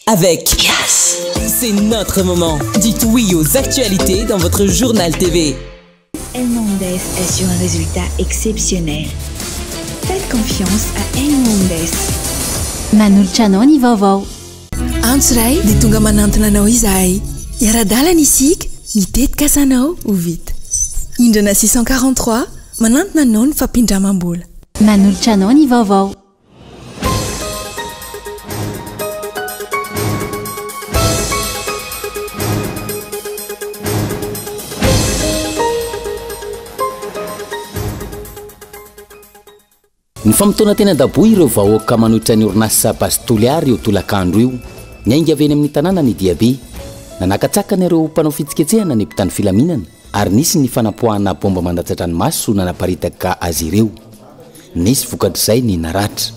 avec Yes. C'est notre moment. Dites oui aux actualités dans votre journal TV. El Mondes assure un résultat exceptionnel. Faites confiance à El Mondes. Manolotra ny vaovao. Antsiray dia tonga manantona anao izahay. Iara-dalana isika, mitetika asanao ho vita. Indrana 643 manantona anao ny fampindramam-bola. Manolotra ny vaovao. Ny famitona tena daboy ireo vahoaka manohitra ny orinasa Pastoliary io tolakandro io. Ny ainga avy eny amin'ny tanàna ny diabe. Nanakatsakana ireo mpanao fitsiketsehana ny mpitany filaminana ary nisy ny fanapoahana bomba mandatsa-dranomaso nanaparitaka azy ireo. Nisy vokatr'izay ny naratra.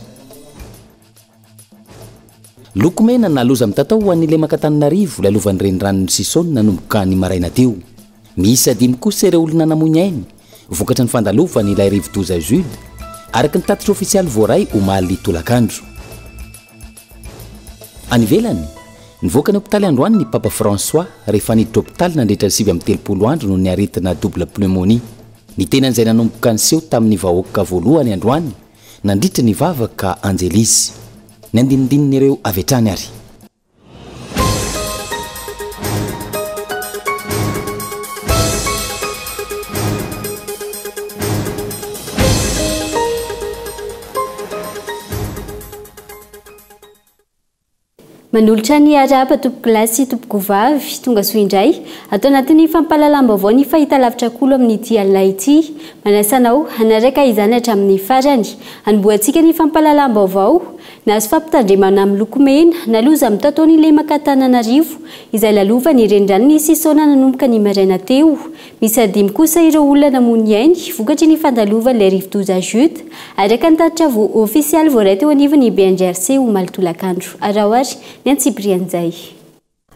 Lokomena naloza mitatao ho an'ile Makatananarivo lalovan'ny renirano ny Sisony nanomboka ny maraina teo. Misy 5 kosa ireo olona namoy ainy vokatra ny fandalovany ilay Rivodoza Jude araka ny tatitra ofisialy voaray omaly tolakandro. Any ivelany nivoaka ny hôpitaly androany ny Papa François rehefa niditra hôpitaly nandritra 7 andro no ny aretina double pneumonie. Ny tenan'izay nanomboka niseho tamin'ny vahoaka voalohany androany nandritra ny vavaka Angelisy. Ny andinindininy avy hatrany ary. Manolotra ny araba tompoko lasy tompoko vavy tonga soa indray atao anatin'ny fampalalam-baovao ny fahitalavitra kolo amin'ny dialina ity. Manasanao hanaraka izany hatramin'ny farany anomboantsika ny fampalalam-baovao nahazo fampitandremana amin'ny lokomena naloza mitatao n'ilay Makatananarivo izay lalova ny renirano ny Sisona nanomboka ny maraina teo. Misy 5 kosa ireo olona namoy ainy vokatry ny fandalovan'ilay Rivodoza Jude araka ny tatitra ofisialy voaray teo anivon'ny BNGRC omaly tolakandro. Araoary ny Antsibrian'izay.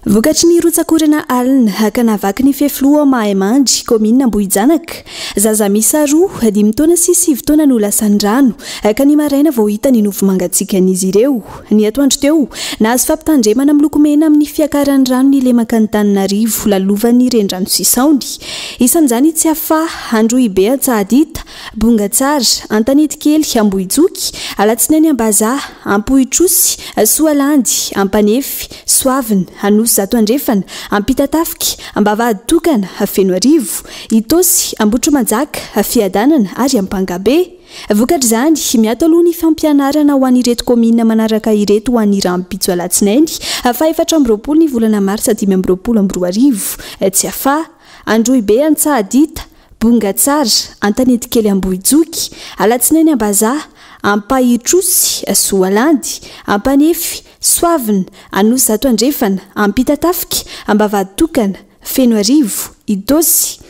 Vokatry ny rotsakorana alina hakanavaky ny fefloa Mahemandry komina Ambohijanaka. Zaza misa 2 5 taona sy 7 taona no lasan-drano ka ny maraina vao hita ny novo mangatsikanizy ireo. Ny atoandro teo nahazo fampitandremana amin'ny lokomena amin'ny fiakaran'ny rano ny le Makatananarivo lalovan'ny renirano Sisaony. Isan'izany tsy hafa Androhibe Antsahadita, Bongatsara, Antanidikely, Ambohijoky, Alatsinainy Ambazaha, Ampohitrosy, Soalandy, Ampanefy, Soavina, Anosy Zato Andrefana, Ampitatafika, Ambavahady Tokana, Fenoarivo, Itosy, Ambotromanjaka, Fiadanana ary Ampangabe. Vokatr' izany miato aloha ny fampianarana ho an'ireto komina manaraka ireto ho an'ny Rampitso Alatsinainy fa 4 ny volana Marsa 2022. Tsy hafa Androhibe Antsahadita, Bongatsara, Antanidikely Ambohijoky, Alatsinainy Ambazaha, Ampahitrosy, Soalandy, Ampanefy, Soavina, Anosy Zato Andrefana, Ampitatafika, Ambavahady Tokana, Fenoarivo, Itosy.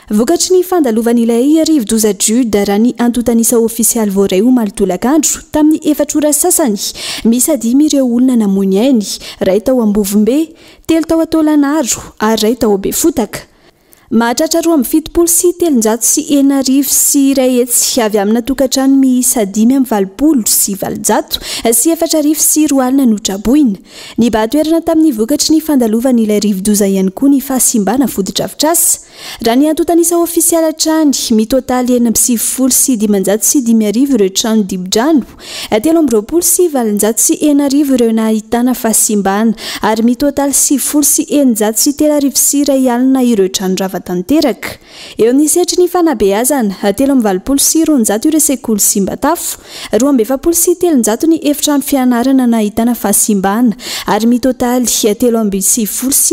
Vokatry ny fandalovan'ilay Rivodoza Jude raha ny antotanisa ofisialy voaray omaly tolakandro tamin'ny 4 ora sasany. Misy 5 ireo olona namoy ainy, ray tao Ambovombe, 3 tao Taolanaro ary ray tao Befotaka. Mahatratra 7 sy 309 sy ray hetsy avy amina tokantrano miisa 5 sy 700 sy 4 sy 4 alina no traboina. Ny bahatoerana tamin'ny vokatry ny fandalovan'ilay Rivodoza ihany koa ny fahasimbana fotodrafitrasa. Raha ny antotanisa ofisialy hatrany mitotaly 7 sy 500 sy 5,000 ireo trano dibo-drano, 13 sy 700 sy 1,000 ireo nahitana fahasimbana ary mitotaly 7 sy 100 sy 3,000 sy 1 alina ireo trano rava-tanteraka. Eo amin'ny setry ny fanabeazana 30 sy 200 ireo sekoly Simbatafo, 270 sy 300 ny efitrano fianarana nahitana fahasimbana ary mitotaly 30 sy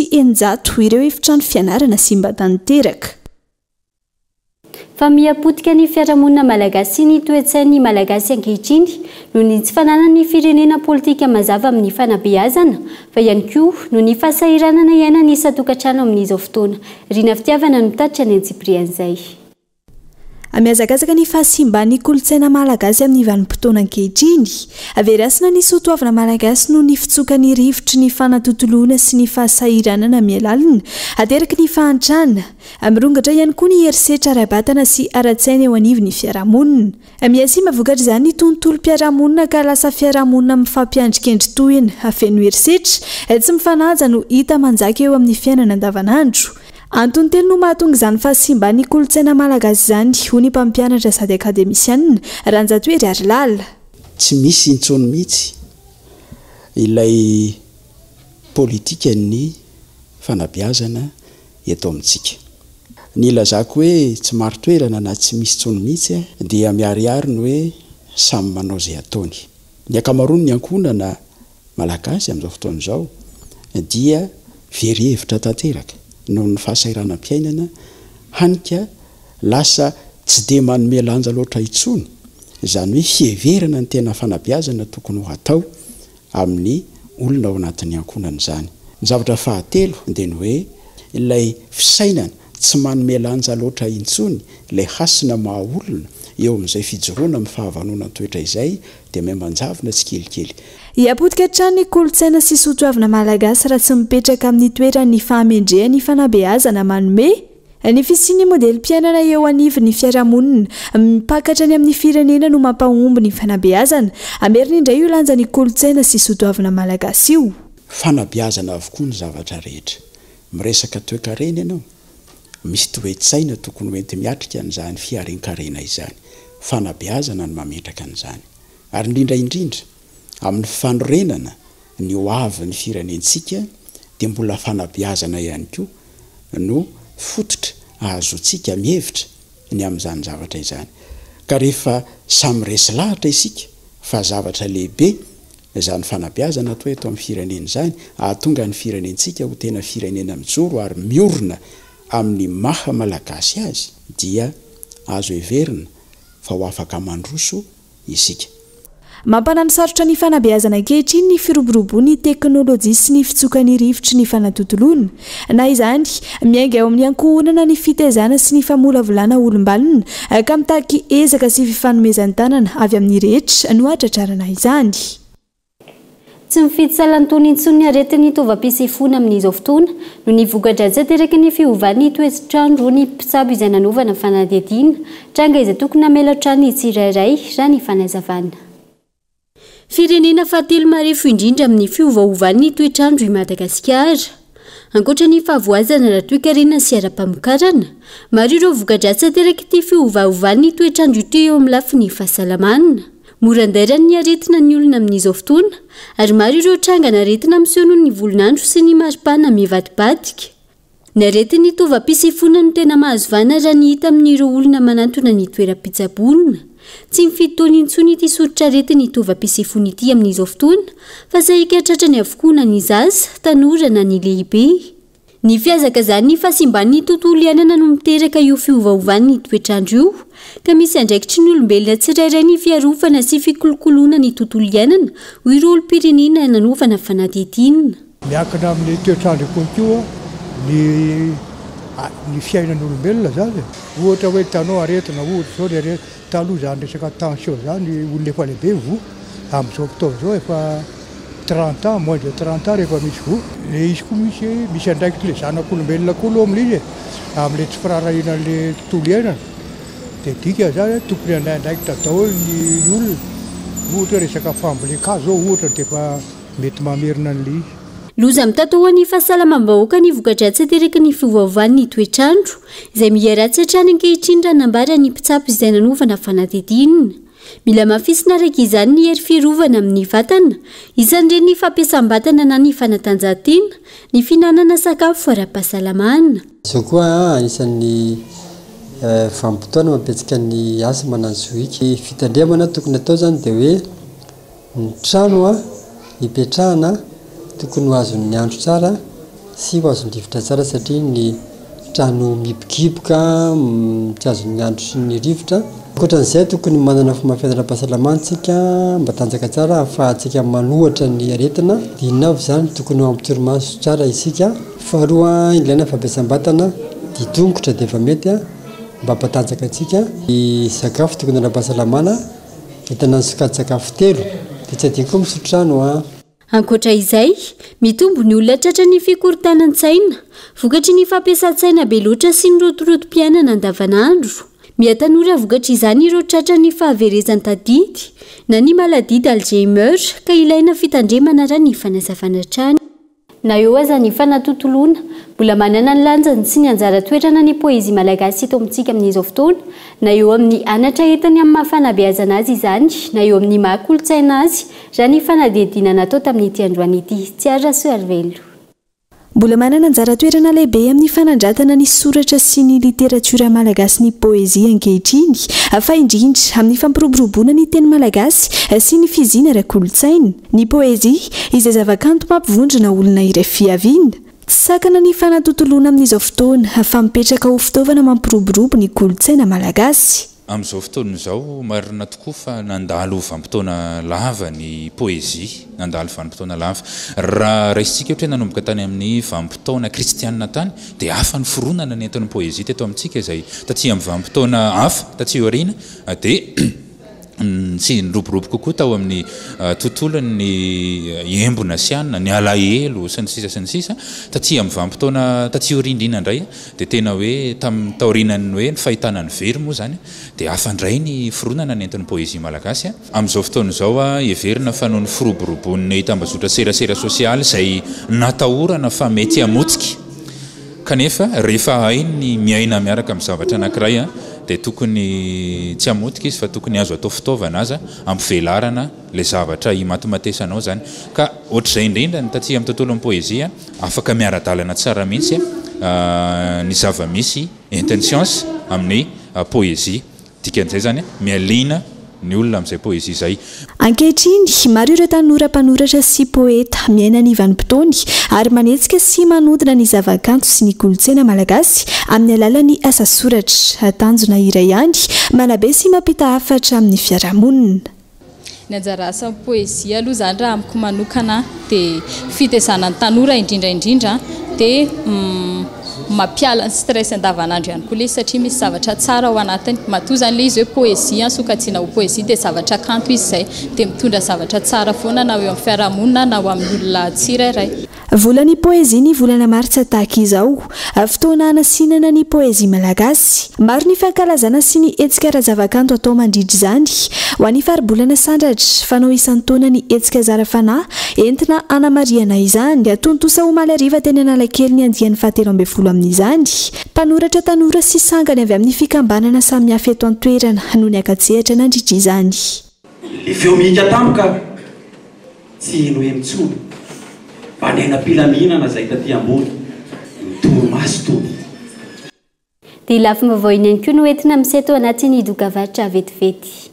100 ireo efitrano fianarana Simbatanteraka. Fa miapotika ny fiarahamonina malagasy ny toe-tsain'ny malagasy ankehitriny noho ny tsy fananany firenena politika mazava amin'ny fanabeazana fa ihany koa noho ny fahasahiranana iaina ny isa-tokantrano amin'izao fotoana. Rina Fitiavana no mitatitra ny Antsibrian'izay. Miazakazaka ny fahasimban'ny kolontsaina malagasy amin'ny vanim-potoana ankehitriny averasina ny soatoavana malagasy no ny fitsoka ny rivotry ny fanatontoloana sy ny fahasahiranana mialalina ateraky ny fahantrana mirongatra ihany koa ny herisetra ara-batana sy ara-tsaina eo anivon'ny fiarahamonina miasima vokatra izany ny tontolo-piarahamonina ka lasa fiarahamonina mifampiandrikendry-tohina afeno herisetra tsy mifanaja no hita manjaka eo amin'ny fiainana andavanandro. Antony telo no mahatonga izany fahasimban'ny kolontsaina malagasy izany ho ny mpampianatra sady akademisianina Ranjatoery Arilala. Tsy misy intsony mihitsy ilay politika ny fanabeazana eto amintsika. Ny lazako hoe tsy maro toerana na tsy misy intsony mihitsy dia miariary ny hoe samy manao izay ataony. Ny ankamaroany ny ankonana malagasy amin'izao fotoana izao dia very hevitra tanteraka noho ny fahasahiranam-piainana hanika lasa tsy dia manome lanja loatra intsony izany hoe fieverana ny tena fanabeazana tokony ho atao amin'ny olona ao anatin'ny ankonana izany. Ny zavatra fahatelo dia ny hoe ilay fisainana tsy manome lanja loatra intsony ilay hasina maha-olona eo amin'izay fijoroana amin'ny fahavanona toetra izay dia miambanjavina tsy kelikely. Iapotika hatrany ny kolontsaina sy soatoavana malagasy raha tsy mipetraka amin'ny toeran'ny fahamendrehan'ny fanabeazana manome ny fisian'ny modely-piainana eo anivon'ny fiarahamonina mipakatra ny amin'ny firenena no mampahomby ny fanabeazana ameriny indray io lanja ny kolontsaina sy soatoavana malagasy io. Fanabeazana avokoa ny zavatra rehetra. Miresaka toe-karena ianao misy toe-tsaina tokony hoenty miatrika an'izany fiaren-karena izany. Fanabeazana no mametraka an'izany. Ary indrindra amin'ny fanorenana ny hoavy ny firenentsika dia mbola fanabeazana ihany koa no fototra ahazoantsika mihevitra ny amin'izany zavatra izany. Ka rehefa samy resy lahatra isika fa zavatra lehibe izany fanabeazana atao eto amin'ny firenena izany ahatonga ny firenentsika ho tena firenena mijoro ary miorina amin'ny maha malagasy azy dia azo heverina fa ho afaka mandroso isika. Mampanano sarotra ny fanabeazana ankehitriny ny firoboroboan'ny teknôlôjia sy ny fitsokany rivotry ny fanatontoloana. Na izany miainga eo amin'ny ankohonana ny fitaizana sy ny famolavolana olombalona ka mitaky ezaka sy fifanomezan'ny tanana avy amin'ny rehetra no atratrarana izany. Tsy mifidy salantoana intsony aretin'ny tovam-pisefona amin'izao fotoana no ny vokatra ateraky ny fiovan'ny toetrandro ny mpitsabo izay nanovana fanadihadiana tranga izay tokony hamelatra ny tsirairay raha ny fanazavana. Firenena fahatelo marefo indrindra amin'ny fiovaovan'ny toetrandro i Madagasikara. Ankoatra ny fahavoazana ara-toe-karena sy ara-pamokarana, maro ireo vokatra ateraky ity fiovaovan'ny toetrandro ity eo amin'ny lafiny fahasalamana. Mora andairany ny aretina ny olona amin'izao fotoana ary maro ireo tranga naretina miseho noho ny volonandro sy ny maripana mivadibadika. Ny aretin'ny tovam-pisefona no tena mahazo vana raha ny hita amin'ireo olona manantona ny toeram-pitsaboana. Tsy mifidy taona intsony ity soritra aretin'ny tovam-pisefona ity amin'izao fotoana fa saika tratrany avokoa na ny zaza, tanora na ny lehibe. Ny fiazakazan'ny fahasimban'ny tontolo iainana no miteraka io fiovaovan'ny toetrandro io ka misy andraikitry ny olombelona tsirairay ny fiarovana sy fikolokoloana ny tontolo iainana ho ireo olom-pirenena nanovana fanadihadiana. Miankina amin'ny toetrandro koa ny fiainan'olombelona zany. Ohatra hoe tanao aretina ohatra zao ny taloha zany resaka tension zany olona efa lehibe vo amin'izao fotoana izao efa 30 ans moins de 30 ans rehefa misy vo. Le izy koa misy andraikitra le zanak'olombelona koa aloha amin'izy amin'le tsy firarahinan'le tontolo iainana. Dia dika zany tokony andraikitra daholo ny olona. Ohatra resaka fambolena zao ohatra dia efa mety mamerina an'le izy. Loza mitatoan'ny fahasalamam-bahoaka ny vokatra ateraky ny fiovaovan'ny toetrandro izay miharatsy hatrany ankehitriny raha nambara ny mpitsabo izay nanovana fanadihadiana. Mila mafisina araka izany ny hery fiarovana amin'ny vatana, isan'ireny ny fampiasam-batana na ny fanatanjahantena, ny fihinanana sakafo ara-pahasalamana. Izao koa anisan'ny vanim-potoana mampiatsika ny asa mananjoika. Fitandremana tokony atao zany dia hoe ny trano hipetrahana tokony ho azon'ny andro tsara sy ho azon'ny rivotra tsara satria ny trano mibokiboka tsy azon'ny andro sy ny rivotra. Ankoatran'izay tokony manana famafiana-pahasalamansika mba tanjaka tsara ahafahantsika manohatra ny aretina. Dinina avy zany tokony ho ampy-torimaso tsara isika. Faharoa ilaina fampiasam-batana didongotra dia efa mety mba ampatanjaka atsika i sakafo tokony ara-pahasalamana hitana ny sokajy-sakafo telo dia tsy adiny koa misotrano a. Ankoatra izay mitombo ny olona tratra ny fikorotanan-tsaina vokatry ny fampiasan-tsaina be loatra sy ny rotorotom-piainana andavanandro. Miatanora vokatry izany ireo tratra ny fahaverezan-tadidy na ny maladie d'Alzheimer ka ilaina fitandremana raha ny fanazavana trany. Na eo aza ny fanatontoloana mbola manana ny lanjany sy ny anjara toetrana ny poezia malagasy eto amintsika amin'izao fotoana, na eo amin'ny anatra entany amin'ny mahafanabeazana azy izany, na eo amin'ny maha-kolotsaina azy raha ny fanadihadiana natao tamin'ity androany ity. Tsiara Soarvelo. Mbola manana anjara toerana lehibe amin'ny fanandratana ny soratra sy ny literatiora malagasy ny poezia ankehitriny, fa indrindra amin'ny fampiroboroboana ny teny malagasy sy ny fiziana ara-kolotsaina. Ny poezia izay zavakanto mampivondrona olona iray fiaviana, sakana ny fanatontoloana amin'izao fotoana fa mipetraka ho fitaovana mampiroborobo ny kolotsaina malagasy. Amin'izao fotoana izao marina tokoa fa nandalo vanim-potoana lava ny poezia, nandalo vanim-potoana lava. Raha raisitsika ohatra hoe nanomboka tany amin'ny vanim-potoana kristianina tany dia hafa ny foronana ny entin'ny poezia teto amintsika izay taty amin'ny vanim-potoana hafa taty aoriana dia sy niroborobo kokoa tao amin'ny tontolon'ny embona sianina, ny alahelo sy ny sisa taty amin'ny vanim-potoana taty aoriana indray dia tena hoe tamin'ny taorinany hoe ny fahitana ny very moa zany dia hafa indray ny foronana ny entin'ny poezia malagasy. Amin'izao fotoana izao heverina fa noho ny firoborobon'ny tambazotra serasera sosialy izay natahorana fa mety hamotsika kanefa rehefa hainy miaina miaraka amin'ny zavatra anankiray dia tokony tsy hamotika izy fa tokony azo atao fitaovana aza ampivelarana le zavatra imatomatesanao zany. Ka ohatr'izay indrindra ny taty amin'ny tontolon'ny poezia afaka miara-dalana tsara mihitsy ny zava-misy entin'ny siansa amin'ny poezia dikan'izay zany mialina ny olona amin'izay poezia izay. Ankehitriny maro ireo tanora mpanoratra sy poeta miaina ny vanim-potoany ary manetsika sy manodina ny zavakanto sy ny kolotsaina malagasy amin'ny alalan'ny asa soratra, tanjona iray ihany manabe sy mampita hafatra amin'ny fiarahamonina. Ny anjara asa poezia aloha zany raha amiko manokana dia fitezana ny tanora indrindra dia mampiala ny stress andavanandro ihany koa ilay satria misy zavatra tsara ao anatiny. Matoa zany ilay izy hoe poezia sokajiana ho poezia dia zavatra kanto izy izay dia mitondra zavatra tsara foana na eo amin'ny fiarahamonina na ho amin'ny olona tsirairay. Volany poezia ny volana martsa tahaka izao, fotoana hanasinana ny poezia malagasy. Maro ny fankalazana sy ny hetsika ra-zavakanto atao mandritra izany. Ho an'ny faribolana sandratra fanao isan'ny taona ny hetsika zara fanahy entina hanamariana izany. Tontosa ho maly ariva teny Analakely ny andian'ny 17 amin'izany. Mpanoratra tanora sy sangany avy amin'ny fikambanana samihafa eto an-toerana no ny akatsehatra nandritra izany. Le feo mihika tampoka tsy no emitsony banena pilaminana zay taty ambony toromaso to. Dia lafim-baovao iny ihany koa no entina miseto anatin'ny dokavatra vetivety.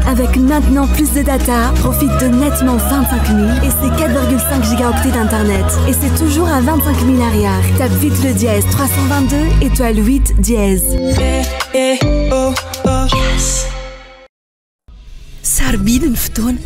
Avec maintenant plus de data, profite de nettement 25 000 et c'est 4,5 gigaoctets d'internet. Et c'est toujours à 25 000 arrière. Tape vite le dièse 322 étoile 8 dièse. Sarbidy ny fotoana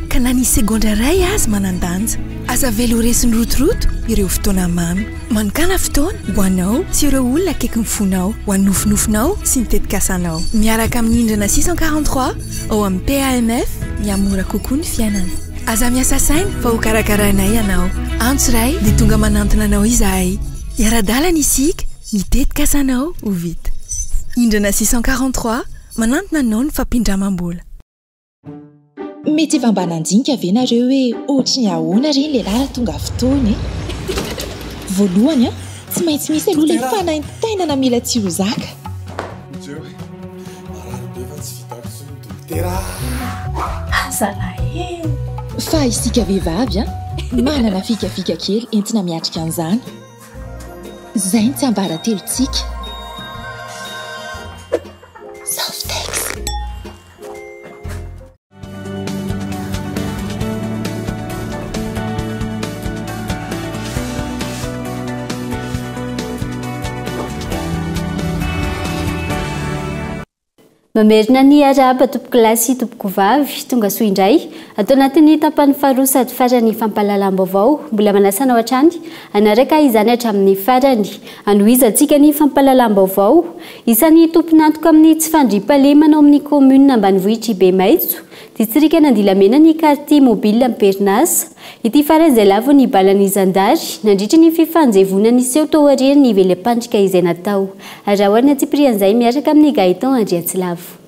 ka na ny segondra ray azy manandanja. Aza velo resin'ny rotoroto ireo fotoana mamy. Manokana fotoana ho anao sy ireo olona akaiky ny fonao, ho anofinofinao sy ny tetikasanao. Miaraka amin'ny hindrana 643 ao amin'ny PAMF miamora kokoa ny fiainana. Aza miasa saina fa ho karakaranay ianao. Antso ray dia tonga manantona anao izahay. Iara-dalana isika mitetikasa-nao ho vita. Hindrana 643 manantona anao ny fampindramam-bola. Mety efa mba nandinika ve nareo hoe ohatry ny ahoana reny le lara tonga fotoana voalohany tsy maintsy misy aloha ilay fanaintainana mila tsiro zaka fa isika vehivavy manana fikafika kely entina miatrika an'izany zay ny tsy ambaratelontsika Softex. Mamerina ny araba tompoko lasy tompoko vavy tonga soa indray atao anatin'ny tapany faharoa sady farany fampahalalam-baovao mbola manasana ao hatrany anaraka izany hatramin'ny farany anohizantsika ny fampahalalam-baovao isan'ny tomponantoka amin'ny tsy fandriam-pahalemana ao amin'ny commune ambanivohitra Bemaitso distrika Nandilamena ny quartier mobile Perinasa ity farany izay lavo ny balany Zandary nandritra ny fifanjevona ny seho tao aoriana ny velam-pandrika izay natao arahoana Tsiprian'izay miaraka amin'ny Gaëtan Andriatsilavo.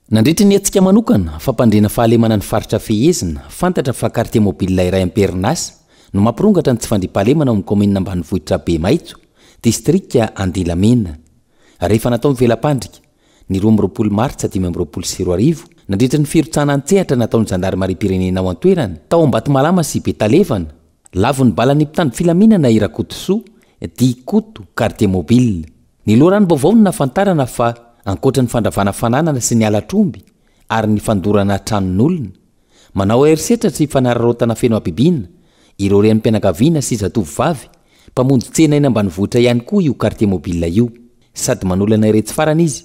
Nandritra ny atsika manokana fampandrena fahalemana ny faritra fehezina fantatra fa quartier mobile iray Perinasa no mampirongatra ny tsy fandriam-pahalemana ao amin'ny commune ambanivohitra Bemaitso distrika Andilamena rehefa natao ny velam-pandrika ny 12 Martsa 2024 nandritra ny firotsana an-tsehatra nataon'ny Zandarmarim-pirenena ao an-toerana tao Ambatomalaama sy Betalevana lavon'ny balan'ny mpitandro filaminana Irakotosoa Dikoto quartier mobile ny loharano-baovao no nafantarana fa ankoatra ny fandravana fananana sy ny alatromby ary ny fandorana tranon'olona manao erisetra sy fanararotana feno abibina ireo renim-pianakaviana sy zatovovavy mpamonjy tsena eny ambanivohitra ihany koa io quartier mobile io sady manolana iretsy farana izy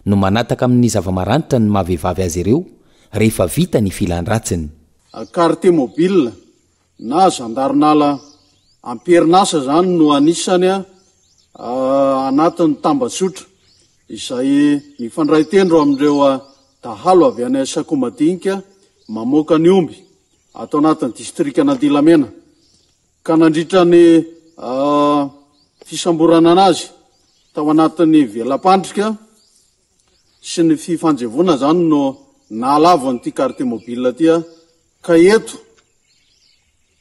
no manataka amin'ny zava-maranitra ny mahavehivavy azy ireo rehefa vita ny filan-dratsiny. Quartier mobile na Zandarinala Perinasa zany no anisany anatin'ny tambazotra izay mifandray tendro amin'ireo dahalo avy any Sakomadinika mamoaka ny omby atao anatin'ny distrika Nandilamena ka nandritra ny fisamborana anazy tao anatin'ny velam-pandrika sy ny fifanjevona zany no naalavo an'ity quartier mobile ty ka eto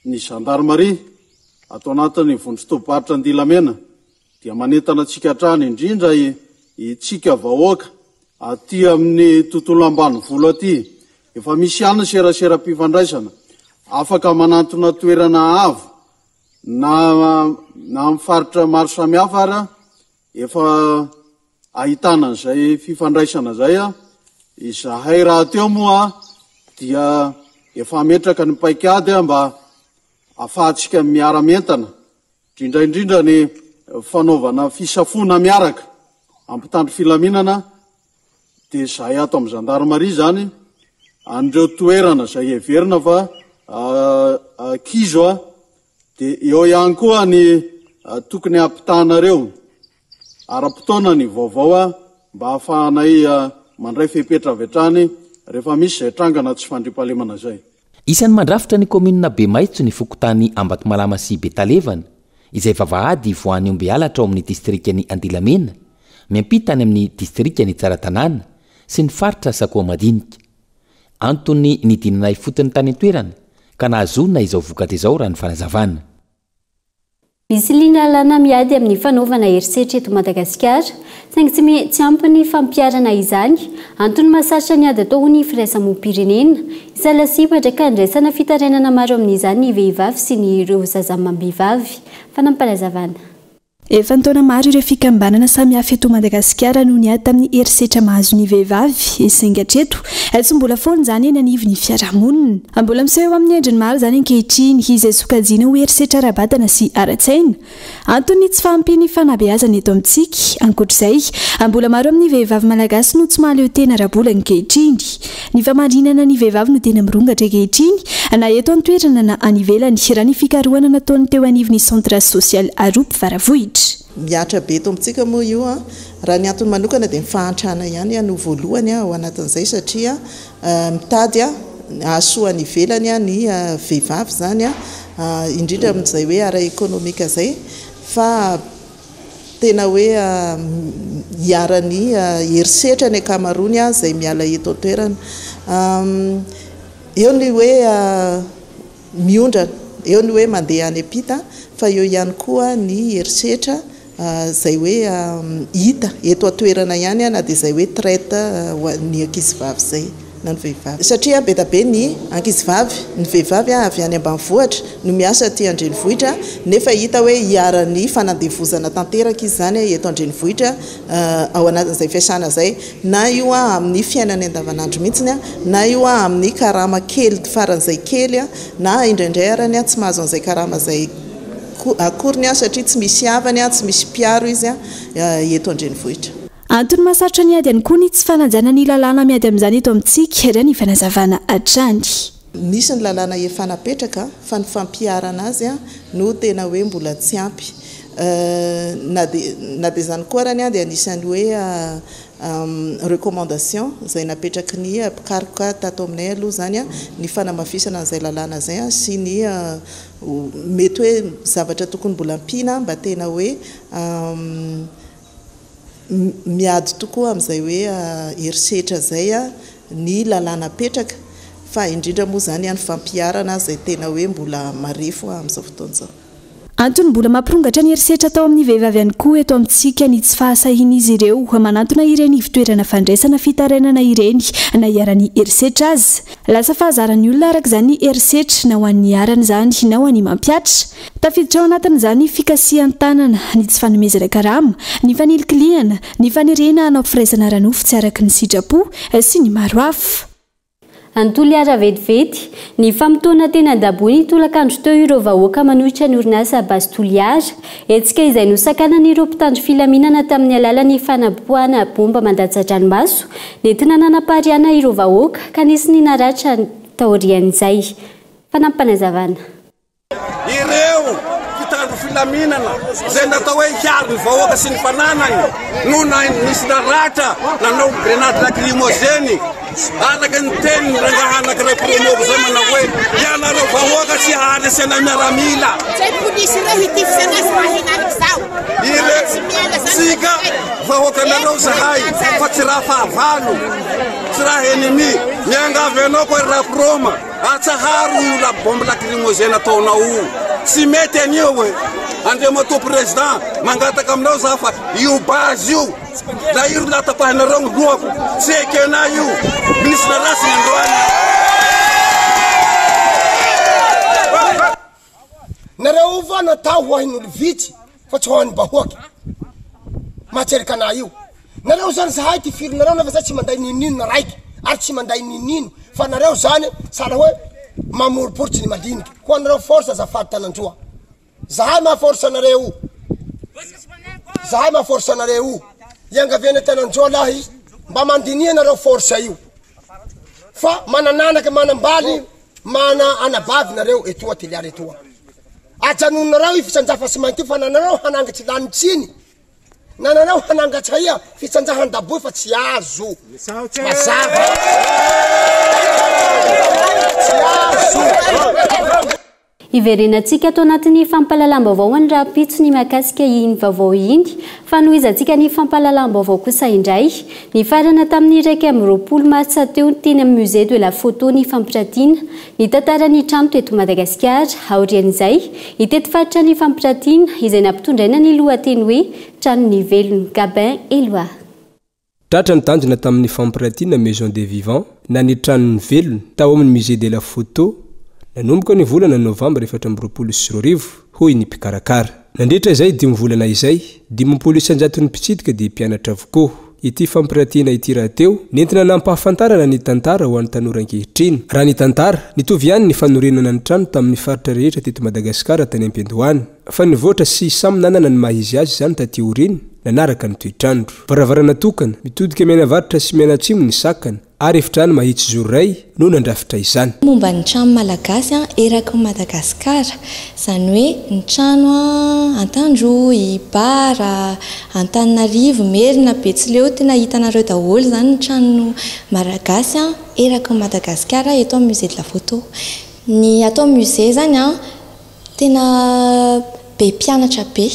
ny Gendarmerie atao anatin'ny vondrotobaritra Andilamena dia manentana antsika hatrany indrindra itsika vahoaka aty amin'ny tontolo ambanivolo aty efa misy ihany serasera-pifandraisana afaka manantona toerana avo na mifaritra maro samihafa ary efa ahitana an'izay fifandraisana zay izahay raha teo moa dia efa ametraka ny paikady mba afahantsika miara-mentana indrindraindrindra ny fanaovana fisafona miaraka ampitandro filaminana dia zahay ato amin'ny Gendarmerie zany an'ireo toerana zay heverina fa kizo dia eo ihany koa ny tokony ampitanareo ara-potoana ny vaovao mba ahafahanay mandray fepetra avy hatrany rehefa misy izay trangana tsy fandriam-pahalemana zay. Isan'ny mandrafitra ny commune Bemaitso ny fokotany Ambatomalaama sy Betalevana izay vavahady voan'ny omby alatra ao amin'ny distrikany Andilamena miampita any amin'ny distrikany Tsaratanana sy ny faritra Sakoamadinika. Antony nidinanay fotony tany an-toerana ka nahazonina izao vokatra izao raha ny fanazavana. Misy linalana miady amin'ny fanaovana herisetra eto Madagasikara saingy tsy ampy ny fampiarana izany antony mahasaritra ny ady atao ny firaisamoam-pirenena isalasipatra ka andraisana fitarainana maro amin'izany ny vehivavy sy ny ireo zazamam-behivavy fanampalazavana. Efa ntaona maro ireo fikambanana samihafa eto Madagasikara no niady tamin'ny herisetra mahazo ny vehivavy saingy hatreto tsy mbola foana zany eny anivy ny fiarahamonina mbola miseho amin'ny endriny maro zany ankehitriny izay sokajiana ho herisetra ara-batana sy ara-tsaina antony tsy fahampiany fanabeazana eto amintsika ankoatr'izay mbola maro amin'ny vehivavy malagasy no tsy mahaleo tena rabola ankehitriny ny famandrinana ny vehivavy no tena mirongatra ankehitriny na eto an-toerana na anivelany raha ny fikarohana nataony teo anivy ny centre social Aropy Varavohitra. Miatra be eto amintsika moa io raha ny antony manokana dia mifahantrana ihany no voalohany ao anatin'izay satria mitady ahasoa ny velany ny vehivavy zany indrindra amin'izay hoe ara-ekonomika zay fa tena hoe hiarany herisetra ny akamarony zay miala eto an-toerana eo ny hoe miondra eo ny hoe mandeha any ampita fa eo ihany koa ny herisetra zay hoe hita eto atoerana ihany na dia zay hoe traite ny ankizivavy zay. na ny vehivavy satria be da be ny ankizivavy ny vehivavy avy any ambanivohitra no miasa ty andrenivohitra nefa hita hoe hiara-ny fanandevozana tanteraka izy zany eto andrenivohitra ao anatin'izay fiasana zay na io amin'ny fiainany andavanandro mihitsiny na io amin'ny karama kely faran'izay kely na indraindray arany tsy mahazo an'izay karama zay akoriny satria tsy misy havany tsy misy piaro izy eto andrenivohitra. Antony masarotra ny ady ihany koa ny tsy fanajana ny lalàna miady amin'izany eto amintsika ireo ny fanazavana hatrany. Misy ny lalàna efa napetraka fa ny fampiarana azy no tena hoe mbola tsy ampy na dia zany koa rany dia anisany hoe recommandation zay napetraky ny mpikaroka tato aminay aloha zany ny fanamafisana an'izay lalàna zay sy ny mety hoe zavatra tokony mbola ampina mba tena hoe miady tokoa amin'izay hoe herisetra zay ny lalàna petraka fa indrindra moa zany any fampiarana zay tena hoe mbola marefo amin'izao fotoana zao. Antony mbola mampirongatra ny herisetra tao amin'ny vehivavy ihany koa eto amintsika ny tsy fahasahina izy ireo manantona ireny fitoerana fandraisana fitarainana ireny na hiara-ny herisetra azy. Lasa fahazarany olona araka izany herisetra na ho an'ny arany zany na ho an'ny mampiatra. Tafiditra ao anatin'izany fikasihan-tanana ny tsy fanomezana karama, ny fanilikiliana, ny fanirena hanao firaisana ranofo tsy araky ny sitrapo sy ny maro hafa. Antoly ara vetivety ny famotoana tena dabony tolakandro teo ireo vahoaka manohitra ny orinasa Base Toliara etsika izay nosakanana ireo mpitandro filaminana tamin'ny alalan'ny fanaboahana bomba mandatsa-dranomaso nentina nanapariana ireo vahoaka ka nisy ny naratra taorian'izay. Fanampanazavana. Ireo mpitandro filaminana zay natao hoe hiaro ny vahoaka sy ny fananany no nisy naratra nanao grenade lacrymogène araka ny teny rangahana kray promovo zay manao hoe ianareo vahoaka tsy haharesena miaramila tsika vahoakanareo zahay fa tsy raha fahavalo tsy raha ennemi miangavy anao koa raha proma atsaharo la bombe lacrymogène ataonao io tsy mety anio hoe andriamato président mangataka aminao za fa io base io la iro latapahinareo ny lohako tsy ekena io ministre na rasy ny androany nareo va natao ho ahin'olo vitsy fa tsy ho an'ny bahoaky mahatseriky ana io nareo zany zahay ty firinareo nafa zay tsy manday ninino na raiky ary tsy manday ninino fa nareo zany sala hoe mamoriporitsy ny maliniky ho anareo force azafady tanandroa zahay mahaforce anareo zahay mahaforce anareo iangaviana tanandroa lahy mba mandinia nareo force io fa manananaka manambaly mana anabavy nareo etoa Toliara etoa ajanonareo i fitsanjafa sy mainty fa nanareo hanangatsy lanitsiny nanareo hanangatsy haia fitsanjahan daboy fa tsy azo mazava tsy azo. Iverenantsika ato anatin'ny fampahalalam-baovao ny raha-pitso ny mahakasika iny vaovao iny fa nohizantsika ny fampahalalam-baovao kosa indray ny farana tamin'ny 1 Martsa teo teny amin'ny musée de la photo ny fampiratiana ny tantaran'ny trano teto Madagasikara aorian'izay itety faritra ny fampiratiana izay nampitondraina ny lohateny hoe trano ny velony Gabin Eloa. Tratra ny tanjona tamin'ny fampiratiana Maison des Vivants na ny trano ny velony tao amin'ny musée de la photo nanomboka ny volana novambra 2024 hoy ny mpikarakara. Nandritra izay 5 volana izay 500 mpitsidika dia mpianatra avokoa. Ity fampiratiana ity raha teo nentina nampahafantarana ny tantara ho an'ny tanora ankehitriny. Raha ny tantara nitovy ihany ny fanorenana ny trano tamin'ny faritra rehetra teto Madagasikara tany Ampiandohany fa nivoatra sy samy nanana ny mahizy azy zany taty aoriana nanaraka ny toetrandro. Varavarana tokana mitodika mianavaritra sy mianatsimo ny sakana ary efitrano mahitsy zoray no nandrafitra izany. Momba ny trano malagasy eraky Madagasikara zany hoe ny trano Antandroy, Bara, Antananarivo, Merina, Betsileo tena hitanareo daholo zany ny trano malagasy eraky Madagasikara eto amin'ny musée de la photo. Ny ato musée zany tena be mpianatra be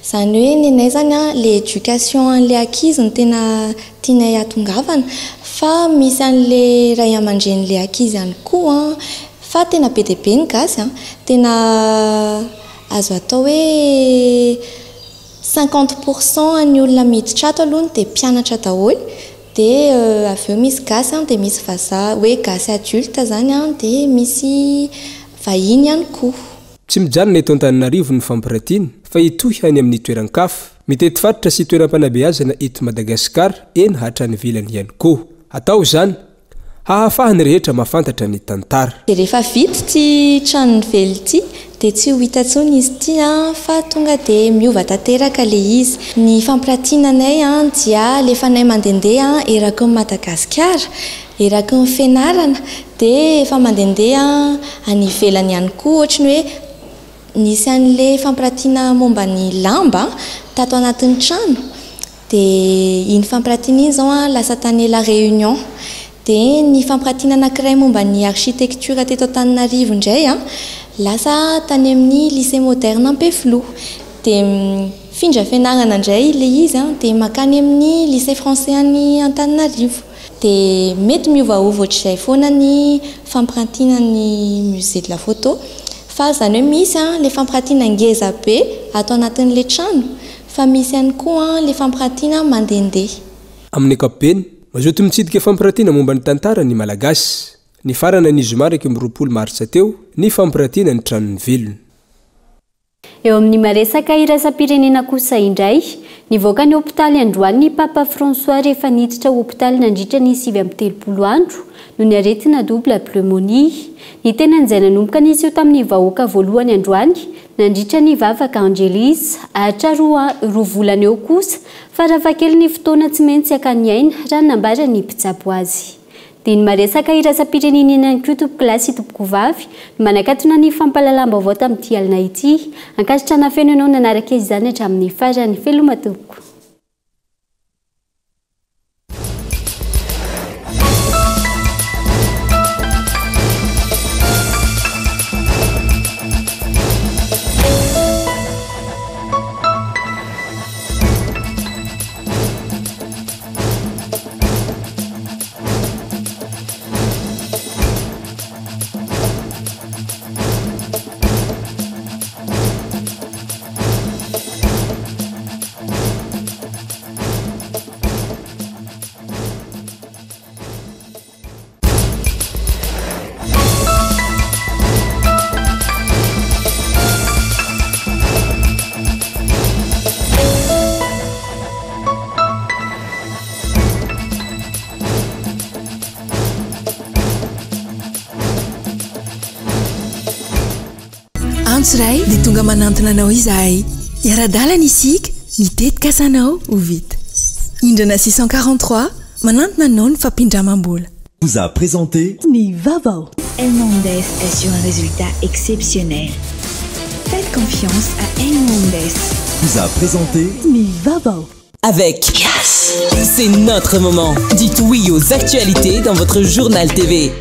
zany hoe nenay zany l'éducation an'le ankizy ny tena tianay atongavana fa misy an'le ray aman-dren'le ankizy ihany koa fa tena be dia be ny gasy tena azo atao hoe 50% ny olona miditra ato aloha dia mpianatra daholo dia avy eo misy gasy dia misy vazaha hoe gasy adulte zany dia misy vahiny ihany koa. Tsy mijanona eto Antananarivo ny fampiratiana fa itohy any amin'ny toeran-kafa mitety faritra sy toeram-panabeazana eto Madagasikara eny hatrany ivelany ihany koa. Atao zany hahafahany rehetra mahafantatra ny tantara. Dia rehefa vita ty tranony velo ity dia tsy ho hita intsony izy ity fa tonga dia miova tanteraka ilay izy. Ny fampiratiananay dia lefa nay mandendeha eraky ny Madagasikara, eraky ny fianarana dia efa mandendeha any ivelany ihany koa, ohatra ny hoe nisy an'ilay fampiratiana momba ny lamba tato anatin'ny trano dia iny fampiratiana iny zao lasa tany La Réunion. Dia ny fampiratiana anankiray momba ny architecture teto Antananarivo indray lasa tany amin'ny lycée moderne Ampefloha. Dia findra fianarana indray ilay izy dia makany amin'ny lycée français any Antananarivo. Dia mety miovaova ohatr'izay foana ny fampiratiana ny musée de la photo fa zany hoe misy le fampiratiana ngeza be atao anatin'ilay trano fa misy ihany koa le fampiratiana mandendeha. Amin'ny ankapobeny mazoto mitsidika fampiratiana momba ny tantara ny malagasy. Ny farana ny zoma raiky amin'ny 20 martsa teo ny fampiratiana ny tranony velona. Eo amin'ny maresaka iraisam-pirenena kosa indray, nivoaka ny hôpitaly Androany Papa François rehefa niditra hôpitaly nandritra ny 7 andro no ny aretina double pneumonie. Ny tenan'izay nanomboka nisy eo tamin'ny vahoaka voalohany Androany nandritra ny vavaka Angelisa ahatra roa volana eo kosa fa raha kely ny fotoana tsy maintsy akany aina raha nambara ny mpitsabo azy. Dia ny maresaka iraisam-pirenena ihany koa tompoko lahy sy tompoko vavy no manakatona ny fampalalam-baovao tamin'ity alina ity ankasitrana feno ianao nanaraka izany hatramin'ny farany felomatoko. Ray dia tonga manantona anao izahay iara-dalana isika mitetika sanao ho vita. Indrana 643 manantona anao ny fampindramam-bola. Vous a présenté Ni Vavao. El Mondes est sur un résultat exceptionnel. Faites confiance à El Mondes. Vous a présenté Ni Vavao. Avec Yes, c'est notre moment. Dites oui aux actualités dans votre journal TV.